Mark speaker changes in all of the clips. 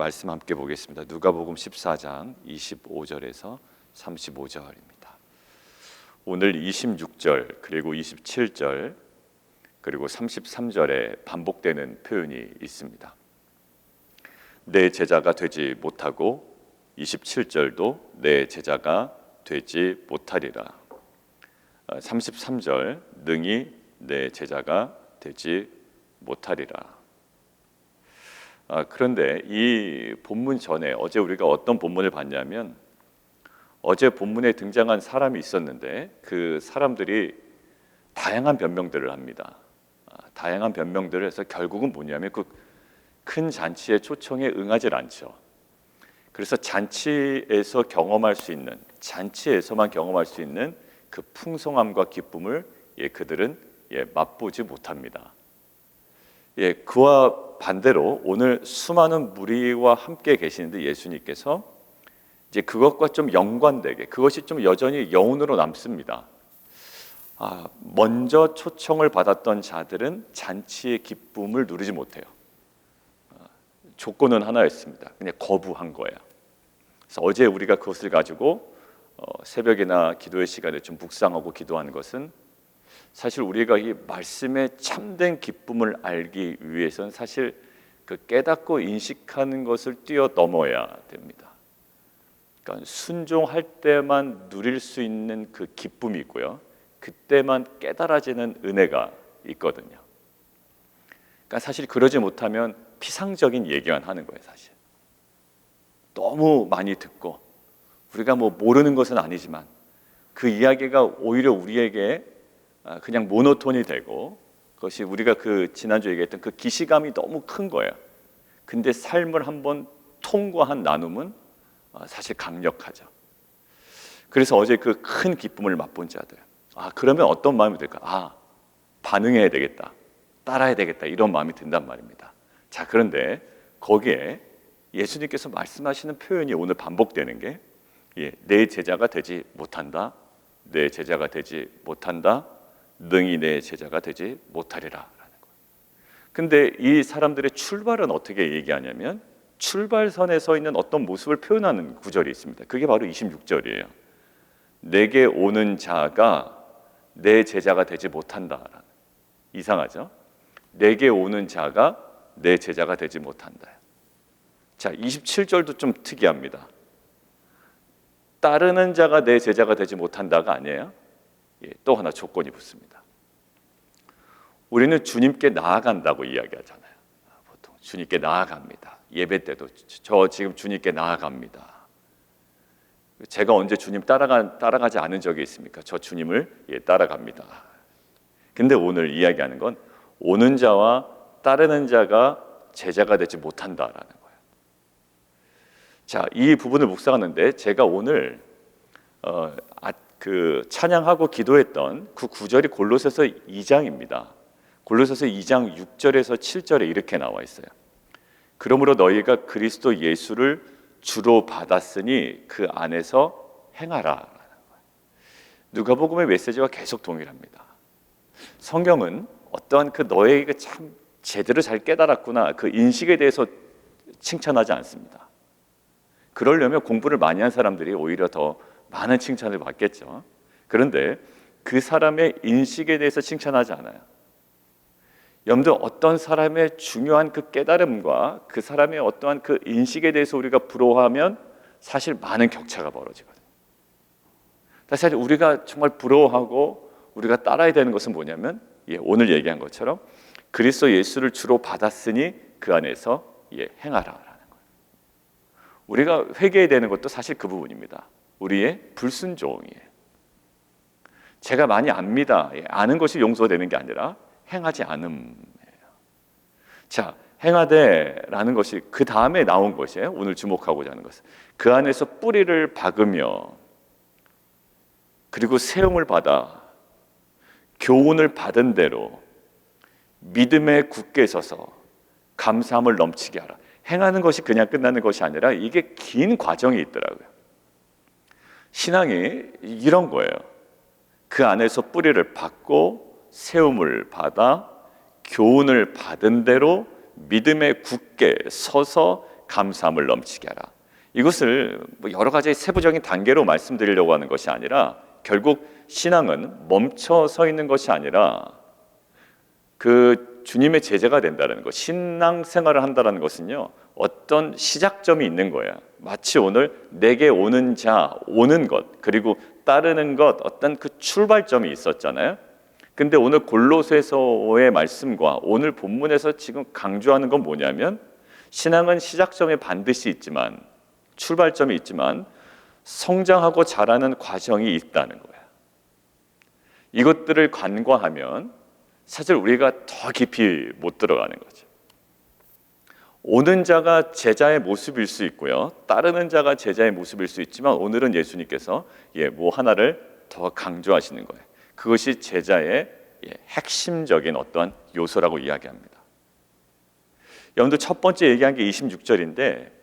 Speaker 1: 말씀 함께 보겠습니다. 누가복음 14장 25절에서 35절입니다. 오늘 26절 그리고 27절 그리고 33절에 반복되는 표현이 있습니다. 내 제자가 되지 못하고 27절도 내 제자가 되지 못하리라. 33절 능히 내 제자가 되지 못하리라. 그런데 이 본문 전에 어제 우리가 어떤 본문을 봤냐면 어제 본문에 등장한 사람이 있었는데 그 사람들이 다양한 변명들을 합니다. 다양한 변명들을 해서 결국은 뭐냐면 그 큰 잔치의 초청에 응하지 않죠. 그래서 잔치에서 경험할 수 있는, 잔치에서만 경험할 수 있는 그 풍성함과 기쁨을 그들은 맛보지 못합니다. 그와 반대로 오늘 수많은 무리와 함께 계시는데 예수님께서 이제 그것과 좀 연관되게 그것이 좀 여전히 여운으로 남습니다. 먼저 초청을 받았던 자들은 잔치의 기쁨을 누리지 못해요. 조건은 하나였습니다. 그냥 거부한 거예요. 그래서 어제 우리가 그것을 가지고 새벽이나 기도의 시간에 좀 묵상하고 기도하는 것은 사실 우리가 이 말씀의 참된 기쁨을 알기 위해서는 사실 그 깨닫고 인식하는 것을 뛰어넘어야 됩니다. 그러니까 순종할 때만 누릴 수 있는 그 기쁨이 있고요. 그때만 깨달아지는 은혜가 있거든요. 그러니까 사실 그러지 못하면 피상적인 얘기만 하는 거예요. 사실 너무 많이 듣고 우리가 뭐 모르는 것은 아니지만 그 이야기가 오히려 우리에게 그냥 모노톤이 되고 그것이 우리가 그 지난주에 얘기했던 그 기시감이 너무 큰 거예요. 근데 삶을 한번 통과한 나눔은 사실 강력하죠. 그래서 어제 그 큰 기쁨을 맛본 자들, 그러면 어떤 마음이 들까? 반응해야 되겠다, 따라야 되겠다, 이런 마음이 든단 말입니다. 자, 그런데 거기에 예수님께서 말씀하시는 표현이 오늘 반복되는 게 내 제자가 되지 못한다, 내 제자가 되지 못한다, 능히 내 제자가 되지 못하리라 라는 거예요. 근데 이 사람들의 출발은 어떻게 얘기하냐면 출발선에 서 있는 어떤 모습을 표현하는 구절이 있습니다. 그게 바로 26절이에요. 내게 오는 자가 내 제자가 되지 못한다. 이상하죠? 내게 오는 자가 내 제자가 되지 못한다. 자, 27절도 좀 특이합니다. 따르는 자가 내 제자가 되지 못한다가 아니에요. 또 하나 조건이 붙습니다. 우리는 주님께 나아간다고 이야기하잖아요. 보통 주님께 나아갑니다. 예배 때도 저 지금 주님께 나아갑니다. 제가 언제 주님 따라가지 않은 적이 있습니까? 저 주님을 따라갑니다. 근데 오늘 이야기하는 건 오는 자와 따르는 자가 제자가 되지 못한다라는 거예요. 자, 이 부분을 묵상하는데 제가 오늘 그 찬양하고 기도했던 그 구절이 골로새서 2장입니다. 골로새서 2장 6절에서 7절에 이렇게 나와 있어요. 그러므로 너희가 그리스도 예수를 주로 받았으니 그 안에서 행하라. 누가복음의 메시지와 계속 동일합니다. 성경은 어떠한 그 너희가 참 제대로 잘 깨달았구나 그 인식에 대해서 칭찬하지 않습니다. 그러려면 공부를 많이 한 사람들이 오히려 더 많은 칭찬을 받겠죠. 그런데 그 사람의 인식에 대해서 칭찬하지 않아요. 여러분들 어떤 사람의 중요한 그 깨달음과 그 사람의 어떠한 그 인식에 대해서 우리가 부러워하면 사실 많은 격차가 벌어지거든요. 사실 우리가 정말 부러워하고 우리가 따라야 되는 것은 뭐냐면 오늘 얘기한 것처럼 그리스도 예수를 주로 받았으니 그 안에서 행하라라는 거예요. 우리가 회개해야 되는 것도 사실 그 부분입니다. 우리의 불순종이에요. 제가 많이 압니다. 아는 것이 용서되는 게 아니라 행하지 않음이에요. 자, 행하되라는 것이 그 다음에 나온 것이에요. 오늘 주목하고자 하는 것은 그 안에서 뿌리를 박으며 그리고 세움을 받아 교훈을 받은 대로 믿음에 굳게 서서 감사함을 넘치게 하라. 행하는 것이 그냥 끝나는 것이 아니라 이게 긴 과정이 있더라고요. 신앙이 이런 거예요. 그 안에서 뿌리를 받고 세움을 받아 교훈을 받은 대로 믿음에 굳게 서서 감사함을 넘치게 하라. 이것을 뭐 여러 가지 세부적인 단계로 말씀드리려고 하는 것이 아니라 결국 신앙은 멈춰 서 있는 것이 아니라 그 주님의 제자가 된다는 것, 신앙 생활을 한다는 것은요, 어떤 시작점이 있는 거예요. 마치 오늘 내게 오는 자, 오는 것, 그리고 따르는 것, 어떤 그 출발점이 있었잖아요. 근데 오늘 골로새서의 말씀과 오늘 본문에서 지금 강조하는 건 뭐냐면, 신앙은 시작점이 반드시 있지만, 출발점이 있지만 성장하고 자라는 과정이 있다는 거예요. 이것들을 간과하면 사실 우리가 더 깊이 못 들어가는 거죠. 오는 자가 제자의 모습일 수 있고요, 따르는 자가 제자의 모습일 수 있지만 오늘은 예수님께서 뭐 하나를 더 강조하시는 거예요. 그것이 제자의 핵심적인 어떤 요소라고 이야기합니다. 여러분들 첫 번째 얘기한 게 26절인데,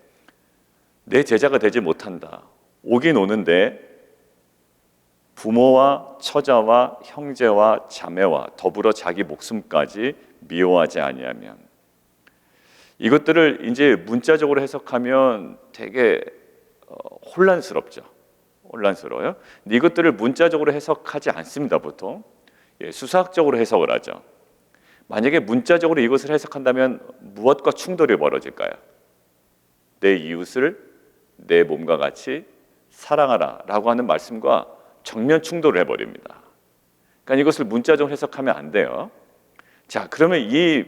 Speaker 1: 내 제자가 되지 못한다. 오긴 오는데 부모와 처자와 형제와 자매와 더불어 자기 목숨까지 미워하지 아니하면, 이것들을 이제 문자적으로 해석하면 되게 혼란스럽죠. 혼란스러워요. 근데 이것들을 문자적으로 해석하지 않습니다. 보통 수사학적으로 해석을 하죠. 만약에 문자적으로 이것을 해석한다면 무엇과 충돌이 벌어질까요? 내 이웃을 내 몸과 같이 사랑하라 라고 하는 말씀과 정면 충돌을 해버립니다. 그러니까 이것을 문자적으로 해석하면 안 돼요. 자, 그러면 이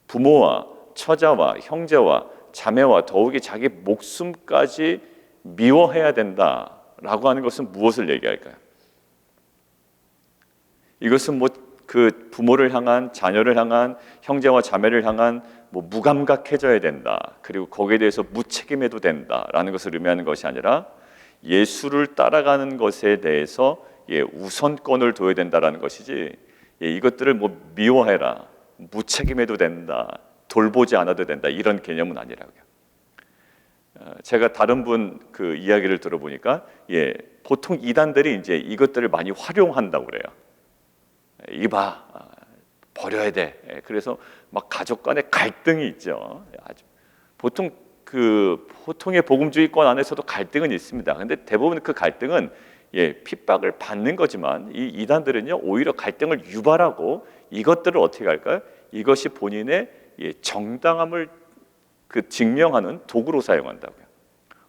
Speaker 1: 부모와 처자와 형제와 자매와 더욱이 자기 목숨까지 미워해야 된다라고 하는 것은 무엇을 얘기할까요? 이것은 뭐 그 부모를 향한, 자녀를 향한, 형제와 자매를 향한 뭐 무감각해져야 된다, 그리고 거기에 대해서 무책임해도 된다라는 것을 의미하는 것이 아니라 예수를 따라가는 것에 대해서 우선권을 둬야 된다라는 것이지, 이것들을 뭐 미워해라, 무책임해도 된다, 돌보지 않아도 된다, 이런 개념은 아니라고요. 제가 다른 분 그 이야기를 들어보니까 보통 이단들이 이제 이것들을 많이 활용한다고 그래요. 이봐, 버려야 돼. 그래서 막 가족 간의 갈등이 있죠. 아주 보통의 복음주의권 안에서도 갈등은 있습니다. 근데 대부분 그 갈등은 핍박을 받는 거지만, 이 이단들은요 오히려 갈등을 유발하고 이것들을 어떻게 할까요? 이것이 본인의 정당함을 증명하는 도구로 사용한다고요.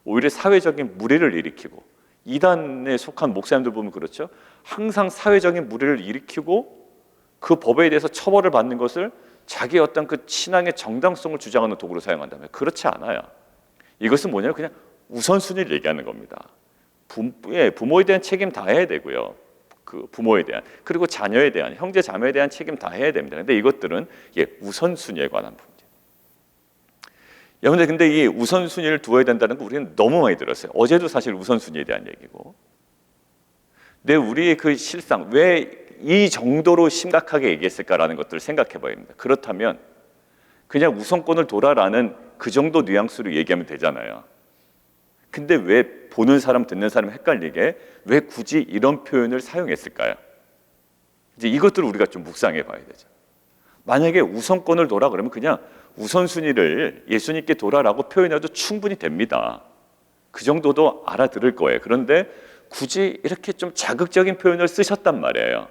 Speaker 1: 오히려 사회적인 물의를 일으키고, 이단에 속한 목사님들 보면 그렇죠. 항상 사회적인 물의를 일으키고 그 법에 대해서 처벌을 받는 것을 자기 어떤 그 신앙의 정당성을 주장하는 도구로 사용한다면, 그렇지 않아요. 이것은 뭐냐면 그냥 우선순위를 얘기하는 겁니다. 부모에 대한 책임 다 해야 되고요. 그 부모에 대한, 그리고 자녀에 대한, 형제 자매에 대한 책임 다 해야 됩니다. 근데 이것들은 우선순위에 관한 문제. 여러분들, 근데 이 우선순위를 두어야 된다는 거 우리는 너무 많이 들었어요. 어제도 사실 우선순위에 대한 얘기고. 근데 우리의 그 실상, 왜 이 정도로 심각하게 얘기했을까라는 것들을 생각해 봐야 합니다. 그렇다면 그냥 우선권을 둬라라는 그 정도 뉘앙스로 얘기하면 되잖아요. 근데 왜 보는 사람, 듣는 사람 헷갈리게 왜 굳이 이런 표현을 사용했을까요? 이제 이것들을 우리가 좀 묵상해 봐야 되죠. 만약에 우선권을 둬라 그러면 그냥 우선순위를 예수님께 둬라라고 표현해도 충분히 됩니다. 그 정도도 알아들을 거예요. 그런데 굳이 이렇게 좀 자극적인 표현을 쓰셨단 말이에요.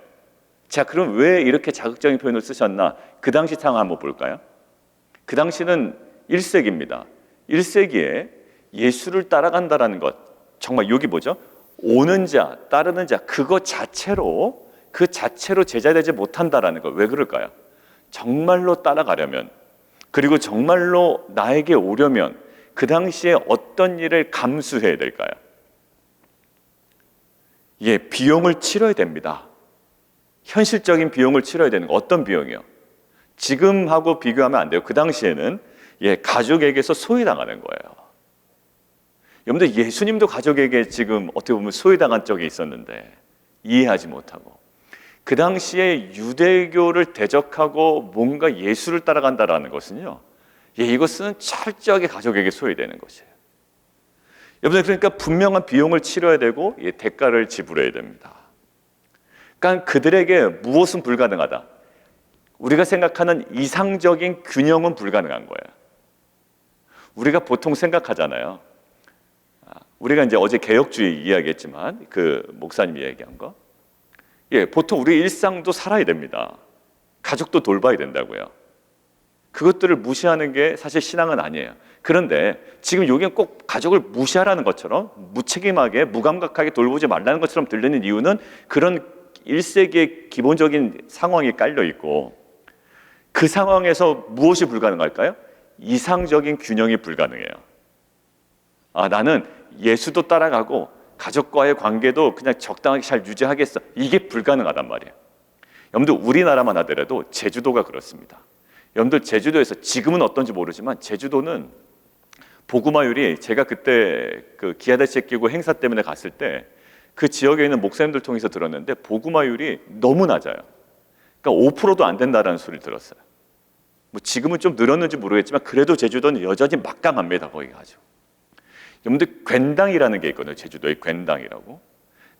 Speaker 1: 자, 그럼 왜 이렇게 자극적인 표현을 쓰셨나? 그 당시 상황 한번 볼까요? 그 당시는 1세기입니다. 1세기에 예수를 따라간다라는 것, 정말 여기 뭐죠? 오는 자, 따르는 자, 그 자체로 제자되지 못한다라는 것. 왜 그럴까요? 정말로 따라가려면, 그리고 정말로 나에게 오려면 그 당시에 어떤 일을 감수해야 될까요? 비용을 치러야 됩니다. 현실적인 비용을 치러야 되는 거. 어떤 비용이요? 지금하고 비교하면 안 돼요. 그 당시에는 가족에게서 소외당하는 거예요. 여러분들, 예수님도 가족에게 지금 어떻게 보면 소외당한 적이 있었는데 이해하지 못하고, 그 당시에 유대교를 대적하고 뭔가 예수를 따라간다라는 것은요, 이것은 철저하게 가족에게 소외되는 것이에요. 여러분들, 그러니까 분명한 비용을 치러야 되고 대가를 지불해야 됩니다. 그러니까 그들에게 무엇은 불가능하다? 우리가 생각하는 이상적인 균형은 불가능한 거예요. 우리가 보통 생각하잖아요. 우리가 이제 어제 개혁주의 이야기했지만 그 목사님이 얘기한 거, 보통 우리 일상도 살아야 됩니다. 가족도 돌봐야 된다고요. 그것들을 무시하는 게 사실 신앙은 아니에요. 그런데 지금 여기는 꼭 가족을 무시하라는 것처럼 무책임하게 무감각하게 돌보지 말라는 것처럼 들리는 이유는 그런 1세기의 기본적인 상황이 깔려 있고, 그 상황에서 무엇이 불가능할까요? 이상적인 균형이 불가능해요. 나는 예수도 따라가고 가족과의 관계도 그냥 적당하게 잘 유지하겠어. 이게 불가능하단 말이에요. 여러분들 우리나라만 하더라도 제주도가 그렇습니다. 여러분들 제주도에서 지금은 어떤지 모르지만 제주도는 복음화율이, 제가 그때 그 기아대책 기구 행사 때문에 갔을 때 그 지역에 있는 목사님들 통해서 들었는데 보고마율이 너무 낮아요. 그러니까 5%도 안 된다라는 소리를 들었어요. 뭐 지금은 좀 늘었는지 모르겠지만 그래도 제주도는 여전히 막강합니다. 거기가 아주. 여러분들 괜당이라는 게 있거든요. 제주도에 괜당이라고.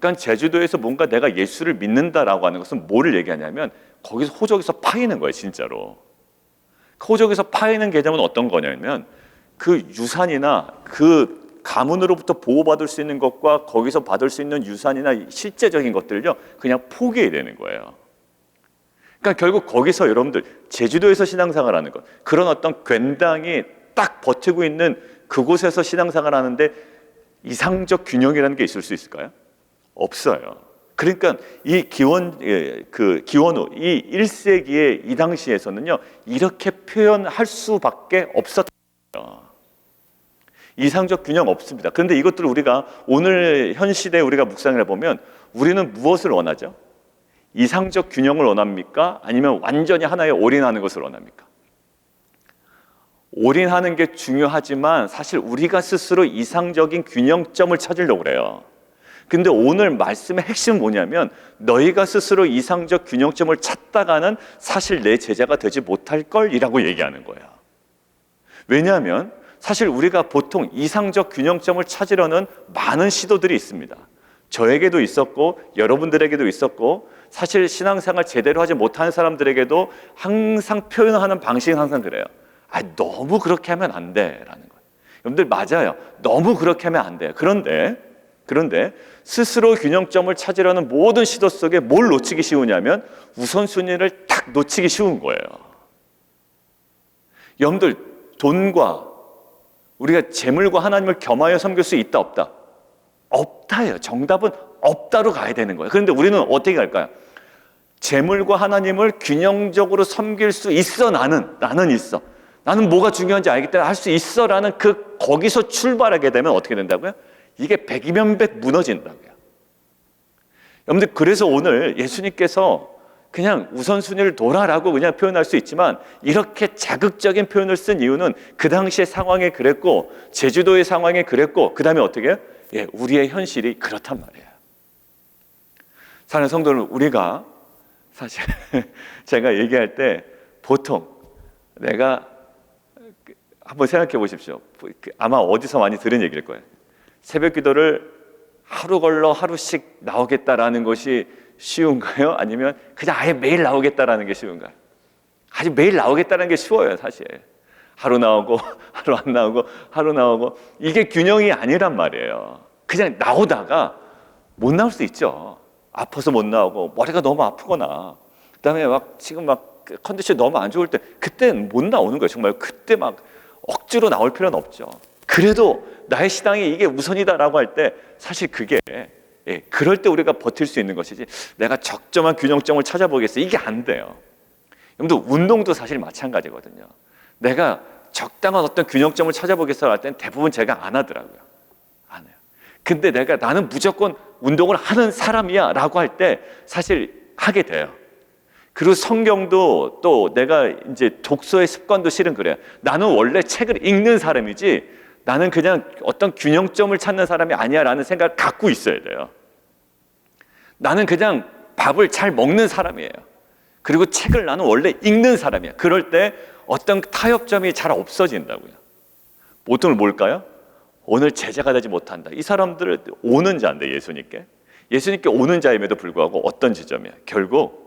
Speaker 1: 그러니까 제주도에서 뭔가 내가 예수를 믿는다라고 하는 것은 뭐를 얘기하냐면 거기서 호적에서 파이는 거예요. 진짜로. 호적에서 파이는 개념은 어떤 거냐면 그 유산이나 그 가문으로부터 보호받을 수 있는 것과 거기서 받을 수 있는 유산이나 실제적인 것들을요 그냥 포기해야 되는 거예요. 그러니까 결국 거기서 여러분들 제주도에서 신앙생활 하는 것, 그런 어떤 괜당이 딱 버티고 있는 그곳에서 신앙생활 하는데 이상적 균형이라는 게 있을 수 있을까요? 없어요. 그러니까 이 기원후 이 1세기의 이 당시에서는요 이렇게 표현할 수밖에 없었던 거예요. 이상적 균형 없습니다. 그런데 이것들을 우리가 오늘 현 시대에 우리가 묵상을 해보면 우리는 무엇을 원하죠? 이상적 균형을 원합니까? 아니면 완전히 하나에 올인하는 것을 원합니까? 올인하는 게 중요하지만 사실 우리가 스스로 이상적인 균형점을 찾으려고 그래요. 근데 오늘 말씀의 핵심은 뭐냐면 너희가 스스로 이상적 균형점을 찾다가는 사실 내 제자가 되지 못할 걸이라고 얘기하는 거예요. 왜냐하면 사실 우리가 보통 이상적 균형점을 찾으려는 많은 시도들이 있습니다. 저에게도 있었고 여러분들에게도 있었고 사실 신앙생활 제대로 하지 못하는 사람들에게도 항상 표현하는 방식은 항상 그래요. 너무 그렇게 하면 안 돼 라는 거예요. 여러분들 맞아요. 너무 그렇게 하면 안 돼요. 그런데 스스로 균형점을 찾으려는 모든 시도 속에 뭘 놓치기 쉬우냐면 우선순위를 딱 놓치기 쉬운 거예요. 여러분들 돈과 우리가 재물과 하나님을 겸하여 섬길 수 있다 없다? 없다예요. 정답은 없다로 가야 되는 거예요. 그런데 우리는 어떻게 갈까요? 재물과 하나님을 균형적으로 섬길 수 있어. 나는 있어. 나는 뭐가 중요한지 알기 때문에 할 수 있어 라는 거기서 출발하게 되면 어떻게 된다고요? 이게 백이면 백 무너진다고요. 여러분들 그래서 오늘 예수님께서 그냥 우선순위를 둬라라고 그냥 표현할 수 있지만 이렇게 자극적인 표현을 쓴 이유는 그 당시의 상황에 그랬고 제주도의 상황에 그랬고 그 다음에 어떻게 해요? 우리의 현실이 그렇단 말이에요. 사랑하는 성도들, 우리가 사실 제가 얘기할 때 보통 내가 한번 생각해 보십시오. 아마 어디서 많이 들은 얘기일 거예요. 새벽 기도를 하루 걸러 하루씩 나오겠다라는 것이 쉬운가요? 아니면 그냥 아예 매일 나오겠다라는 게 쉬운가요? 아주 매일 나오겠다는 게 쉬워요, 사실. 하루 나오고 하루 안 나오고 하루 나오고 이게 균형이 아니란 말이에요. 그냥 나오다가 못 나올 수 있죠. 아파서 못 나오고 머리가 너무 아프거나 그다음에 지금 컨디션이 너무 안 좋을 때 그때는 못 나오는 거예요. 정말 그때 억지로 나올 필요는 없죠. 그래도 나의 신앙이 이게 우선이다라고 할 때 사실 그게 그럴 때 우리가 버틸 수 있는 것이지 내가 적정한 균형점을 찾아보겠어 이게 안 돼요. 여러분들 운동도 사실 마찬가지거든요. 내가 적당한 어떤 균형점을 찾아보겠어 할 때는 대부분 제가 안 하더라고요. 안 해요. 근데 나는 무조건 운동을 하는 사람이야 라고 할 때 사실 하게 돼요. 그리고 성경도 또 내가 이제 독서의 습관도 실은 그래요. 나는 원래 책을 읽는 사람이지 나는 그냥 어떤 균형점을 찾는 사람이 아니야 라는 생각을 갖고 있어야 돼요. 나는 그냥 밥을 잘 먹는 사람이에요. 그리고 책을 나는 원래 읽는 사람이야. 그럴 때 어떤 타협점이 잘 없어진다고요. 보통은 뭘까요? 오늘 제자가 되지 못한다. 이 사람들 오는 자인데 예수님께 오는 자임에도 불구하고 어떤 지점이야? 결국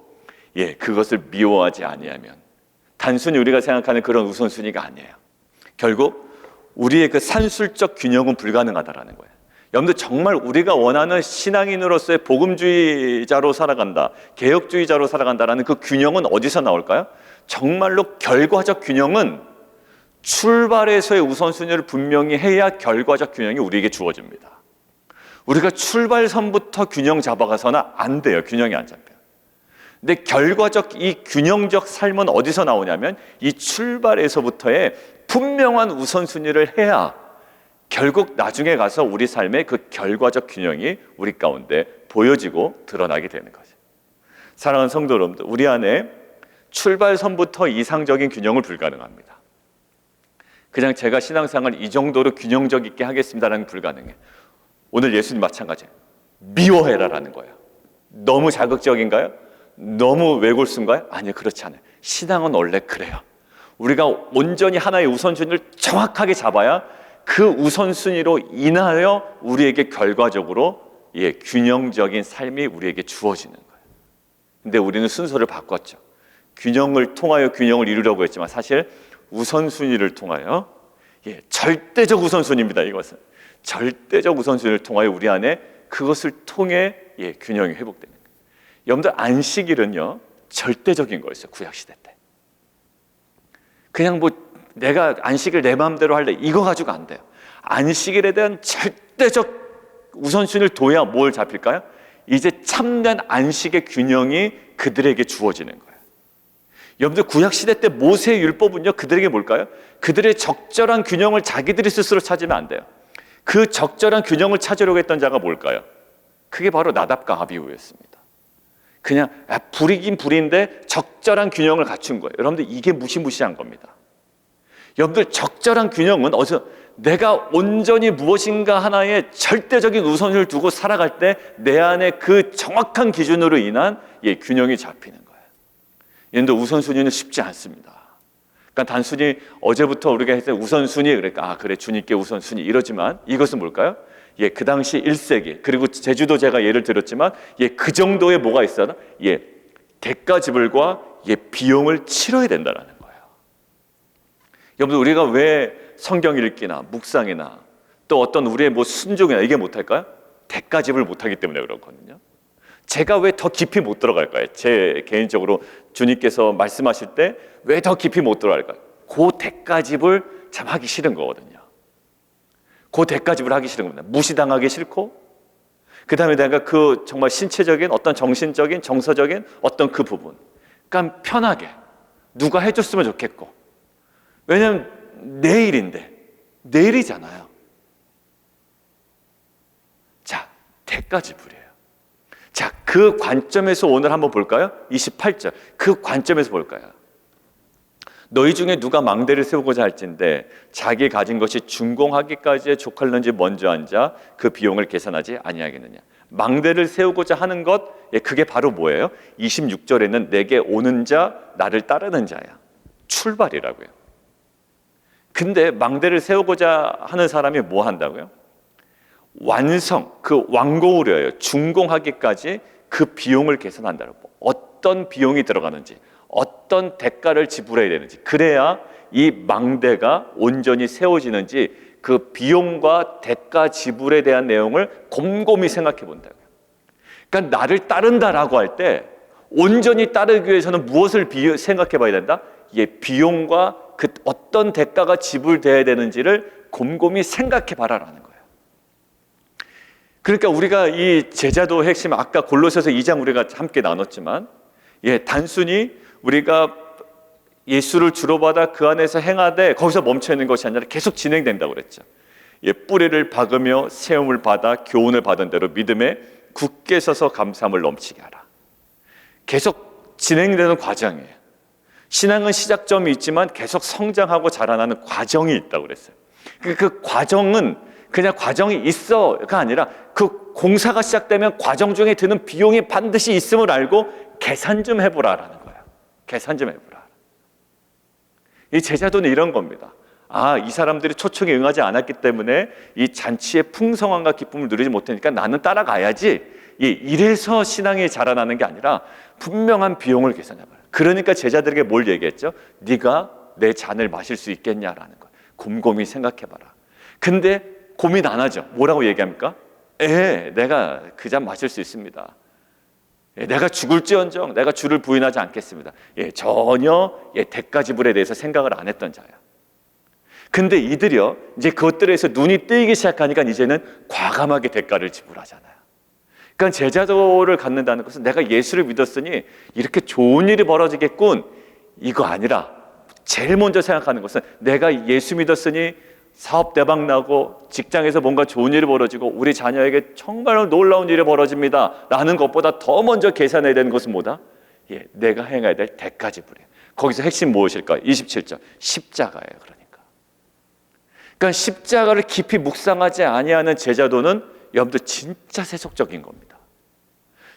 Speaker 1: 그것을 미워하지 아니하면 단순히 우리가 생각하는 그런 우선순위가 아니에요. 결국 우리의 그 산술적 균형은 불가능하다라는 거예요. 여러분들 정말 우리가 원하는 신앙인으로서의 복음주의자로 살아간다, 개혁주의자로 살아간다라는 그 균형은 어디서 나올까요? 정말로 결과적 균형은 출발에서의 우선순위를 분명히 해야 결과적 균형이 우리에게 주어집니다. 우리가 출발선부터 균형 잡아가서는 안 돼요. 균형이 안 잡혀요. 근데 결과적 이 균형적 삶은 어디서 나오냐면 이 출발에서부터의 분명한 우선순위를 해야 결국 나중에 가서 우리 삶의 그 결과적 균형이 우리 가운데 보여지고 드러나게 되는 거죠. 사랑하는 성도 여러분들, 우리 안에 출발선부터 이상적인 균형을 불가능합니다. 그냥 제가 신앙생활을 이 정도로 균형적 있게 하겠습니다라는 게 불가능해. 오늘 예수님 마찬가지예요. 미워해라라는 거예요. 너무 자극적인가요? 너무 외골순가요? 아니요, 그렇지 않아요. 신앙은 원래 그래요. 우리가 온전히 하나의 우선순위를 정확하게 잡아야 그 우선순위로 인하여 우리에게 결과적으로 균형적인 삶이 우리에게 주어지는 거예요. 근데 우리는 순서를 바꿨죠. 균형을 통하여 균형을 이루려고 했지만 사실 우선순위를 통하여 절대적 우선순위입니다. 이것은 절대적 우선순위를 통하여 우리 안에 그것을 통해 균형이 회복되는 거예요. 여러분들 안식일은요 절대적인 거였어요. 구약시대 때 그냥 뭐 내가 안식일 내 마음대로 할래 이거 가지고 안 돼요. 안식일에 대한 절대적 우선순위를 둬야 뭘 잡힐까요? 이제 참된 안식의 균형이 그들에게 주어지는 거예요. 여러분들 구약시대 때 모세의 율법은요 그들에게 뭘까요? 그들의 적절한 균형을 자기들이 스스로 찾으면 안 돼요. 그 적절한 균형을 찾으려고 했던 자가 뭘까요? 그게 바로 나답과 아비후였습니다. 그냥 불이긴 불인데 적절한 균형을 갖춘 거예요. 여러분들 이게 무시무시한 겁니다. 여러분들 적절한 균형은 어디서 내가 온전히 무엇인가 하나의 절대적인 우선을 두고 살아갈 때 내 안에 그 정확한 기준으로 인한 균형이 잡히는 거예요. 그런데 우선순위는 쉽지 않습니다. 그러니까 단순히 어제부터 우리가 했을 때 우선순위 그러니까 그래 주님께 우선순위 이러지만 이것은 뭘까요? 그 당시 1세기 그리고 제주도 제가 예를 들었지만 그 정도의 뭐가 있어요? 대가 지불과 비용을 치러야 된다는 거예요. 여러분들 우리가 왜 성경 읽기나 묵상이나 또 어떤 우리의 뭐 순종이나 이게 못할까요? 대가 지불 못하기 때문에 그렇거든요. 제가 왜 더 깊이 못 들어갈까요? 제 개인적으로 주님께서 말씀하실 때 왜 더 깊이 못 들어갈까요? 그 대가 지불 참 하기 싫은 거거든요. 그 대가 지불 하기 싫은 겁니다. 무시당하기 싫고 그 다음에 내가 그 정말 신체적인 어떤 정신적인 정서적인 어떤 그 부분 그러니까 편하게 누가 해줬으면 좋겠고 왜냐면 내일인데 내일이잖아요. 자, 대가 지불이에요. 자, 그 관점에서 오늘 한번 볼까요? 28절 그 관점에서 볼까요? 너희 중에 누가 망대를 세우고자 할진대 자기 가진 것이 준공하기까지에 족할는지 먼저 앉아 그 비용을 계산하지 아니하겠느냐. 망대를 세우고자 하는 것 그게 바로 뭐예요? 26절에는 내게 오는 자 나를 따르는 자야. 출발이라고요. 근데 망대를 세우고자 하는 사람이 뭐 한다고요? 완성, 그 완공으로요. 준공하기까지 그 비용을 계산한다고. 어떤 비용이 들어가는지, 어떤 대가를 지불해야 되는지, 그래야 이 망대가 온전히 세워지는지 그 비용과 대가 지불에 대한 내용을 곰곰이 생각해 본다고요. 그러니까 나를 따른다라고 할 때 온전히 따르기 위해서는 무엇을 생각해 봐야 된다? 비용과 그 어떤 대가가 지불돼야 되는지를 곰곰이 생각해 봐라라는 거예요. 그러니까 우리가 이 제자도 핵심 아까 골로새서 2장 우리가 함께 나눴지만 단순히 우리가 예수를 주로 받아 그 안에서 행하되 거기서 멈춰 있는 것이 아니라 계속 진행된다고 그랬죠. 뿌리를 박으며 세움을 받아 교훈을 받은 대로 믿음에 굳게 서서 감사함을 넘치게 하라. 계속 진행되는 과정이에요. 신앙은 시작점이 있지만 계속 성장하고 자라나는 과정이 있다고 그랬어요. 그 과정은 그냥 과정이 있어가 아니라 그 공사가 시작되면 과정 중에 드는 비용이 반드시 있음을 알고 계산 좀 해보라라는 거예요. 계산 좀 해보라. 이 제자도는 이런 겁니다. 이 사람들이 초청에 응하지 않았기 때문에 이 잔치의 풍성함과 기쁨을 누리지 못하니까 나는 따라가야지. 이래서 신앙이 자라나는 게 아니라 분명한 비용을 계산해봐라. 그러니까 제자들에게 뭘 얘기했죠? 네가 내 잔을 마실 수 있겠냐라는 거예요. 곰곰이 생각해봐라. 근데 고민 안 하죠. 뭐라고 얘기합니까? 내가 그 잔 마실 수 있습니다. 내가 죽을지언정 내가 주를 부인하지 않겠습니다. 전혀 대가지불에 대해서 생각을 안 했던 자야. 근데 이들이요, 이제 그것들에서 눈이 뜨이기 시작하니까 이제는 과감하게 대가를 지불하잖아요. 그러니까 제자도를 갖는다는 것은 내가 예수를 믿었으니 이렇게 좋은 일이 벌어지겠군, 이거 아니라 제일 먼저 생각하는 것은 내가 예수 믿었으니 사업 대박 나고 직장에서 뭔가 좋은 일이 벌어지고 우리 자녀에게 정말 놀라운 일이 벌어집니다 라는 것보다 더 먼저 계산해야 되는 것은 뭐다? 내가 행해야 될 대가 지불이에요. 거기서 핵심 무엇일까요? 27절 십자가예요. 그러니까 십자가를 깊이 묵상하지 아니하는 제자도는 여러분들 진짜 세속적인 겁니다.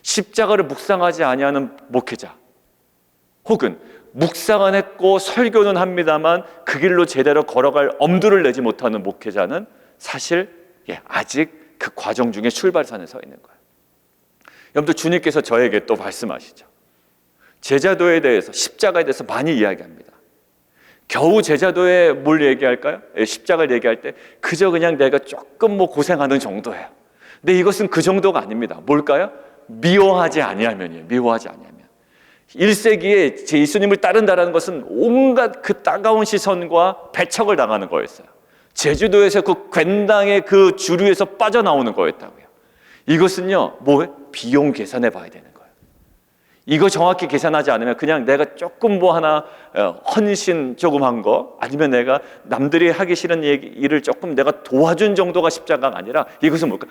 Speaker 1: 십자가를 묵상하지 아니하는 목회자, 혹은 묵상은 했고 설교는 합니다만 그 길로 제대로 걸어갈 엄두를 내지 못하는 목회자는 사실 아직 그 과정 중에 출발선에 서 있는 거예요. 여러분들 주님께서 저에게 또 말씀하시죠. 제자도에 대해서, 십자가에 대해서 많이 이야기합니다. 겨우 제자도에 뭘 얘기할까요? 십자가를 얘기할 때 그저 그냥 내가 조금 고생하는 정도예요. 근데 이것은 그 정도가 아닙니다. 뭘까요? 미워하지 아니하면이에요. 미워하지 아니하면. 1세기에 제 예수님을 따른다는 것은 온갖 그 따가운 시선과 배척을 당하는 거였어요. 제주도에서 그 괜당의 그 주류에서 빠져나오는 거였다고요. 이것은요, 비용 계산해 봐야 되는 거예요. 이거 정확히 계산하지 않으면 그냥 내가 조금 하나 헌신 조금 한 거, 아니면 내가 남들이 하기 싫은 일을 조금 내가 도와준 정도가 십자가가 아니라 이것은 뭘까?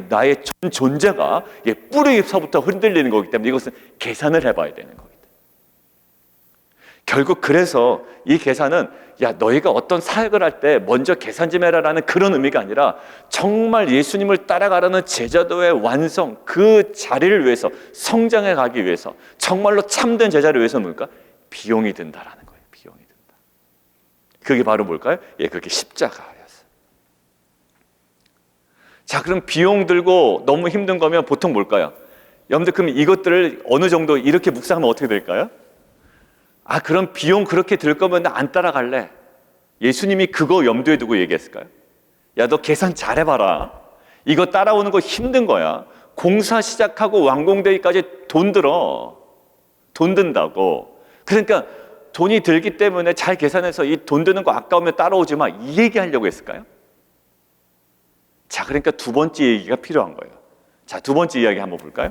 Speaker 1: 나의 전 존재가 뿌리에서부터 흔들리는 거기 때문에 이것은 계산을 해봐야 되는 겁니다. 결국 그래서 이 계산은 너희가 어떤 사역을 할 때 먼저 계산 좀 해라라는 그런 의미가 아니라 정말 예수님을 따라가라는 제자도의 완성, 그 자리를 위해서, 성장해 가기 위해서, 정말로 참된 제자를 위해서 뭘까? 비용이 든다라는 거예요. 비용이 든다. 그게 바로 뭘까요? 그게 십자가였어요. 자, 그럼 비용 들고 너무 힘든 거면 보통 뭘까요? 여러분들 그럼 이것들을 어느 정도 이렇게 묵상하면 어떻게 될까요? 그럼 비용 그렇게 들 거면 나 안 따라갈래. 예수님이 그거 염두에 두고 얘기했을까요? 너 계산 잘해봐라. 이거 따라오는 거 힘든 거야. 공사 시작하고 완공되기까지 돈 들어. 돈 든다고. 그러니까 돈이 들기 때문에 잘 계산해서 이 돈 드는 거 아까우면 따라오지 마, 이 얘기하려고 했을까요? 자, 그러니까 두 번째 얘기가 필요한 거예요. 자, 두 번째 이야기 한번 볼까요?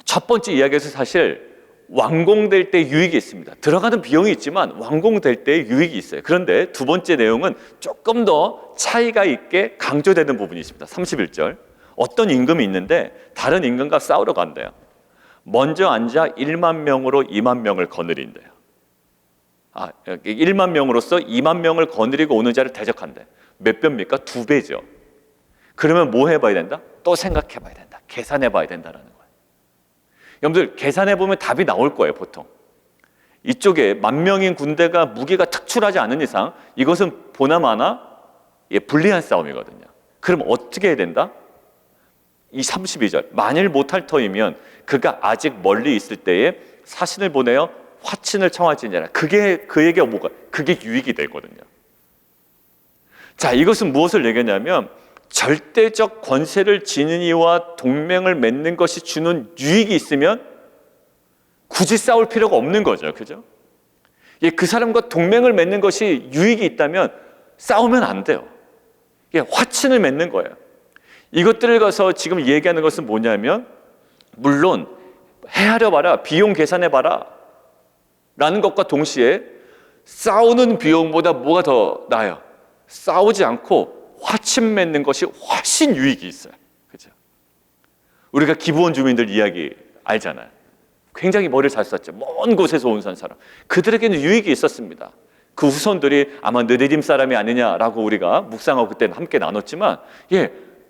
Speaker 1: 첫 번째 이야기에서 사실 완공될 때 유익이 있습니다. 들어가는 비용이 있지만 완공될 때 유익이 있어요. 그런데 두 번째 내용은 조금 더 차이가 있게 강조되는 부분이 있습니다. 31절. 어떤 임금이 있는데 다른 임금과 싸우러 간대요. 먼저 앉아 1만 명으로 2만 명을 거느린대요. 1만 명으로서 2만 명을 거느리고 오는 자를 대적한대. 몇 배입니까? 2배죠. 그러면 뭐 해봐야 된다? 또 생각해봐야 된다. 계산해봐야 된다라는 거예요. 여러분들 계산해보면 답이 나올 거예요. 보통 이쪽에 10,000명인 군대가 무기가 특출하지 않은 이상 이것은 보나마나 불리한 싸움이거든요. 그럼 어떻게 해야 된다? 이 32절, 만일 못할 터이면 그가 아직 멀리 있을 때에 사신을 보내어 화친을 청할지니라. 그게 그에게 뭐가? 그게 유익이 되거든요. 자, 이것은 무엇을 얘기하냐면 절대적 권세를 지닌 이와 동맹을 맺는 것이 주는 유익이 있으면 굳이 싸울 필요가 없는 거죠. 그죠? 그 사람과 동맹을 맺는 것이 유익이 있다면 싸우면 안 돼요. 화친을 맺는 거예요. 이것들을 가서 지금 얘기하는 것은 뭐냐면, 물론 헤아려 봐라, 비용 계산해 봐라 라는 것과 동시에 싸우는 비용보다 뭐가 더 나아요? 싸우지 않고 화친 맺는 것이 훨씬 유익이 있어요. 그죠? 우리가 기부원 주민들 이야기 알잖아요. 굉장히 머리를 잘 썼죠. 먼 곳에서 온 사람. 그들에게는 유익이 있었습니다. 그 후손들이 아마 느디딤 사람이 아니냐라고 우리가 묵상하고 그때 함께 나눴지만,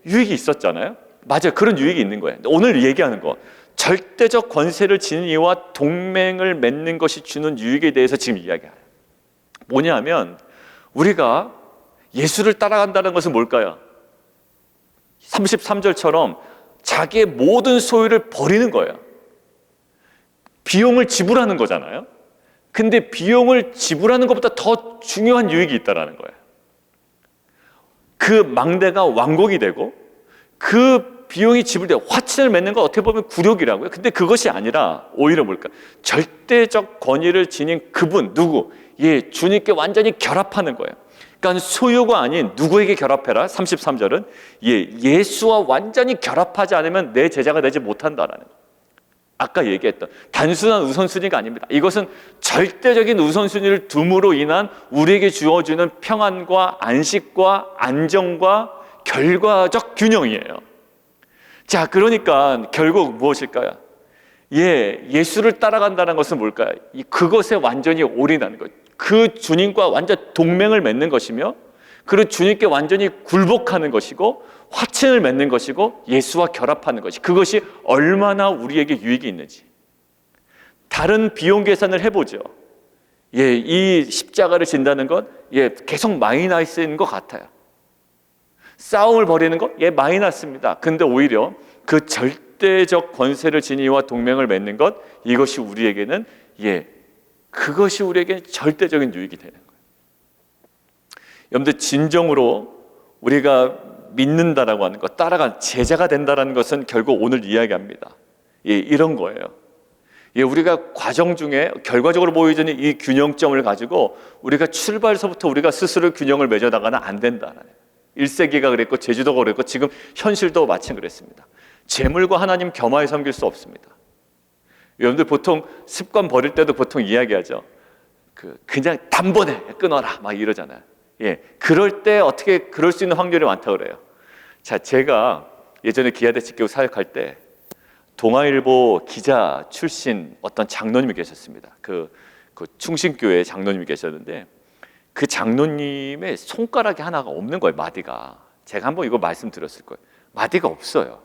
Speaker 1: 유익이 있었잖아요. 맞아요. 그런 유익이 있는 거예요. 오늘 얘기하는 거, 절대적 권세를 지닌 이와 동맹을 맺는 것이 주는 유익에 대해서 지금 이야기해요. 뭐냐면 우리가 예수를 따라간다는 것은 뭘까요? 33절처럼 자기의 모든 소유를 버리는 거예요. 비용을 지불하는 거잖아요. 근데 비용을 지불하는 것보다 더 중요한 유익이 있다라는 거예요. 그 망대가 완공이 되고 그 비용이 지불되고 화친을 맺는 건 어떻게 보면 굴욕이라고요. 근데 그것이 아니라 오히려 뭘까? 절대적 권위를 지닌 그분 누구? 예, 주님께 완전히 결합하는 거예요. 그러니까 소유가 아닌 누구에게 결합해라? 33절은 예수와 완전히 결합하지 않으면 내 제자가 되지 못한다라는 거예요. 아까 얘기했던 단순한 우선순위가 아닙니다. 이것은 절대적인 우선순위를 둠으로 인한 우리에게 주어지는 평안과 안식과 안정과 결과적 균형이에요. 자, 그러니까 결국 무엇일까요? 예수를 따라간다는 것은 뭘까요? 그것에 완전히 올인하는 것. 그 주님과 완전 동맹을 맺는 것이며 그 주님께 완전히 굴복하는 것이고 화친을 맺는 것이고 예수와 결합하는 것이 그것이 얼마나 우리에게 유익이 있는지 다른 비용 계산을 해보죠. 이 십자가를 진다는 건 계속 마이너스인 것 같아요. 싸움을 벌이는 것 마이너스입니다. 근데 오히려 그 절대적 권세를 지니와 동맹을 맺는 것 이것이 우리에게는 그것이 우리에게 절대적인 유익이 되는 거예요. 여러분들 진정으로 우리가 믿는다라고 하는 것, 따라간 제자가 된다라는 것은 결국 오늘 이야기합니다. 이런 거예요. 우리가 과정 중에 결과적으로 보여지는 이 균형점을 가지고 우리가 출발서부터 우리가 스스로 균형을 맺어나가는 안 된다라는 1세기가 그랬고 제주도가 그랬고 지금 현실도 마찬가지로 그랬습니다. 재물과 하나님 겸하여 섬길 수 없습니다. 여러분들 보통 습관 버릴 때도 보통 이야기하죠. 그냥 단번에 끊어라 막 이러잖아요. 그럴 때 어떻게 그럴 수 있는 확률이 많다고 그래요. 자, 제가 예전에 기아대치교육 사역할 때 동아일보 기자 출신 어떤 장로님이 계셨습니다. 그 충신교회 장로님이 계셨는데 그 장로님의 손가락이 하나가 없는 거예요. 마디가. 제가 한번 이거 말씀드렸을 거예요. 마디가 없어요.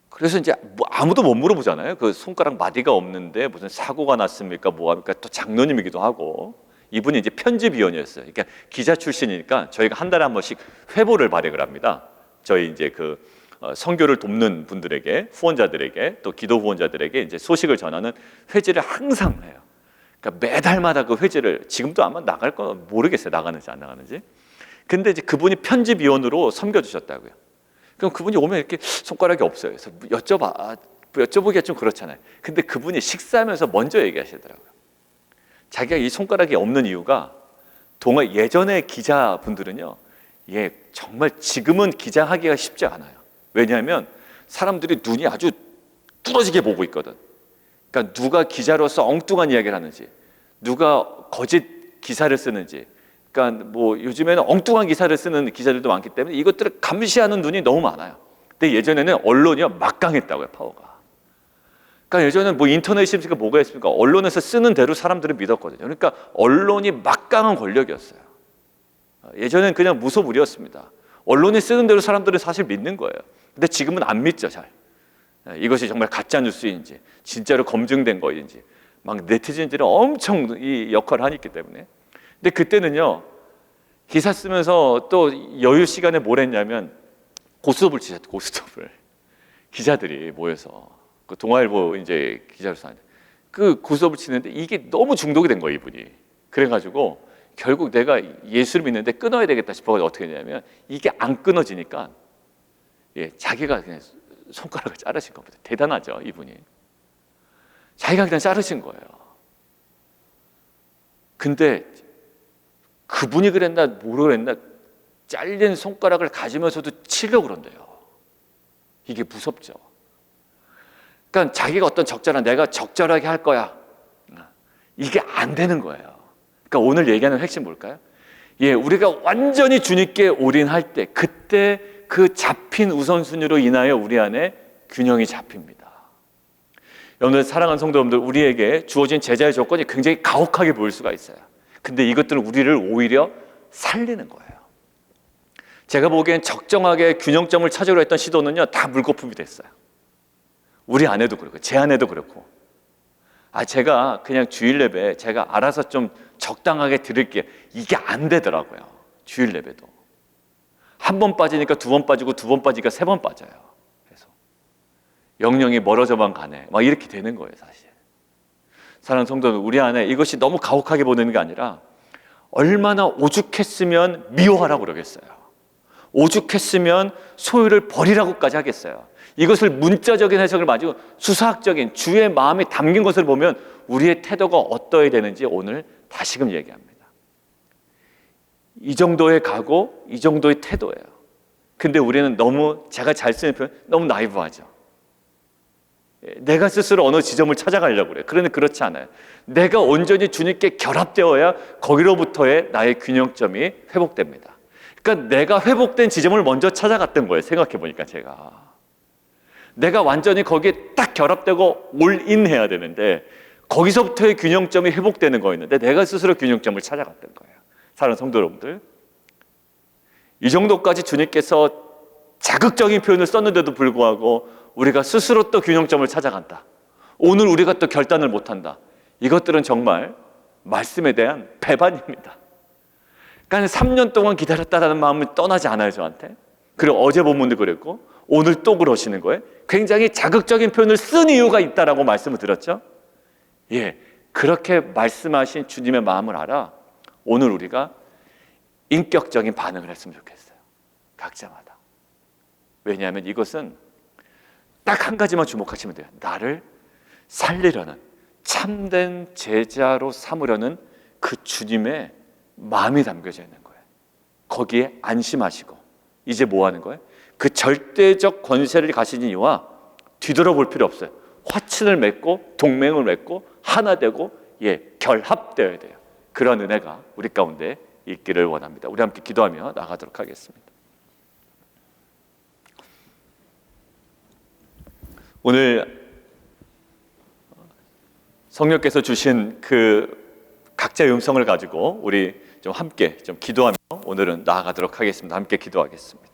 Speaker 1: 그래서 이제 아무도 못 물어보잖아요. 그 손가락 마디가 없는데 무슨 사고가 났습니까? 뭐합니까? 또 장로님이기도 하고 이분이 이제 편집위원이었어요. 그러니까 기자 출신이니까 저희가 한 달에 한 번씩 회보를 발행을 합니다. 저희 이제 선교를 돕는 분들에게 후원자들에게 또 기도 후원자들에게 이제 소식을 전하는 회지를 항상 해요. 그러니까 매달마다 그 회지를 지금도 아마 나갈 거 모르겠어요. 나가는지 안 나가는지. 근데 이제 그분이 편집위원으로 섬겨주셨다고요. 그럼 그분이 오면 이렇게 손가락이 없어요. 그래서 여쭤보기가 좀 그렇잖아요. 근데 그분이 식사하면서 먼저 얘기하시더라고요. 자기가 이 손가락이 없는 이유가 예전에 기자분들은요, 정말 지금은 기자하기가 쉽지 않아요. 왜냐하면 사람들이 눈이 아주 뚫어지게 보고 있거든. 그러니까 누가 기자로서 엉뚱한 이야기를 하는지, 누가 거짓 기사를 쓰는지, 그러니까 요즘에는 엉뚱한 기사를 쓰는 기자들도 많기 때문에 이것들을 감시하는 눈이 너무 많아요. 근데 예전에는 언론이 막강했다고요, 파워가. 그러니까 예전에는 인터넷이 있습니까? 뭐가 있습니까? 언론에서 쓰는 대로 사람들을 믿었거든요. 그러니까 언론이 막강한 권력이었어요. 예전에는 그냥 무소불위였습니다. 언론이 쓰는 대로 사람들은 사실 믿는 거예요. 근데 지금은 안 믿죠, 잘. 이것이 정말 가짜 뉴스인지 진짜로 검증된 거인지 막 네티즌들은 엄청 이 역할을 하기 때문에. 근데 그때는요, 기사 쓰면서 또 여유 시간에 뭘 했냐면 고스톱을 치셨죠. 고스톱을 기자들이 모여서 동아일보 이제 기자로서 그 고스톱을 치는데 이게 너무 중독이 된 거예요, 이분이. 그래가지고 결국 내가 예수를 믿는데 끊어야 되겠다 싶어서 어떻게 했냐면 이게 안 끊어지니까 자기가 그냥 손가락을 자르신 겁니다. 대단하죠, 이분이. 자기가 그냥 자르신 거예요. 근데 그분이 그랬나 모르겠나 잘린 손가락을 가지면서도 치려고 그런대요. 이게 무섭죠. 그러니까 자기가 어떤 내가 적절하게 할 거야. 이게 안 되는 거예요. 그러니까 오늘 얘기하는 핵심 뭘까요? 우리가 완전히 주님께 올인할 때 그때 그 잡힌 우선순위로 인하여 우리 안에 균형이 잡힙니다. 여러분들 사랑하는 성도 여러분들, 우리에게 주어진 제자의 조건이 굉장히 가혹하게 보일 수가 있어요. 근데 이것들은 우리를 오히려 살리는 거예요. 제가 보기엔 적정하게 균형점을 찾으려 했던 시도는요, 다 물거품이 됐어요. 우리 아내도 그렇고 제 아내도 그렇고. 제가 그냥 주일 예배 제가 알아서 좀 적당하게 드릴게요. 이게 안 되더라고요. 주일 예배도 한 번 빠지니까 두 번 빠지고 두 번 빠지니까 세 번 빠져요. 그래서 영영이 멀어져만 가네 막 이렇게 되는 거예요, 사실. 사랑하는 성도들, 우리 안에 이것이 너무 가혹하게 보이는 게 아니라 얼마나 오죽했으면 미워하라고 그러겠어요. 오죽했으면 소유를 버리라고까지 하겠어요. 이것을 문자적인 해석을 가지고 수사학적인 주의 마음이 담긴 것을 보면 우리의 태도가 어떠해야 되는지 오늘 다시금 얘기합니다. 이 정도의 각오, 이 정도의 태도예요. 근데 우리는 너무, 제가 잘 쓰는 표현, 너무 나이브하죠. 내가 스스로 어느 지점을 찾아가려고 그래요. 그런데 그렇지 않아요. 내가 온전히 주님께 결합되어야 거기로부터의 나의 균형점이 회복됩니다. 그러니까 내가 회복된 지점을 먼저 찾아갔던 거예요. 생각해 보니까 내가 완전히 거기에 딱 결합되고 올인해야 되는데 거기서부터의 균형점이 회복되는 거였는데 내가 스스로 균형점을 찾아갔던 거예요. 사랑하는 성도 여러분들, 이 정도까지 주님께서 자극적인 표현을 썼는데도 불구하고 우리가 스스로 또 균형점을 찾아간다. 오늘 우리가 또 결단을 못한다. 이것들은 정말 말씀에 대한 배반입니다. 그러니까 3년 동안 기다렸다라는 마음이 떠나지 않아요, 저한테. 그리고 어제 본문도 그랬고 오늘 또 그러시는 거예요. 굉장히 자극적인 표현을 쓴 이유가 있다라고 말씀을 드렸죠. 예, 그렇게 말씀하신 주님의 마음을 알아 오늘 우리가 인격적인 반응을 했으면 좋겠어요. 각자마다. 왜냐하면 이것은 딱 한 가지만 주목하시면 돼요. 나를 살리려는, 참된 제자로 삼으려는 그 주님의 마음이 담겨져 있는 거예요. 거기에 안심하시고 이제 뭐 하는 거예요? 그 절대적 권세를 가지신 이와 뒤돌아볼 필요 없어요. 화친을 맺고 동맹을 맺고 하나 되고 결합되어야 돼요. 그런 은혜가 우리 가운데 있기를 원합니다. 우리 함께 기도하며 나가도록 하겠습니다. 오늘 성령께서 주신 그 각자의 음성을 가지고 우리 좀 함께 좀 기도하며 오늘은 나아가도록 하겠습니다. 함께 기도하겠습니다.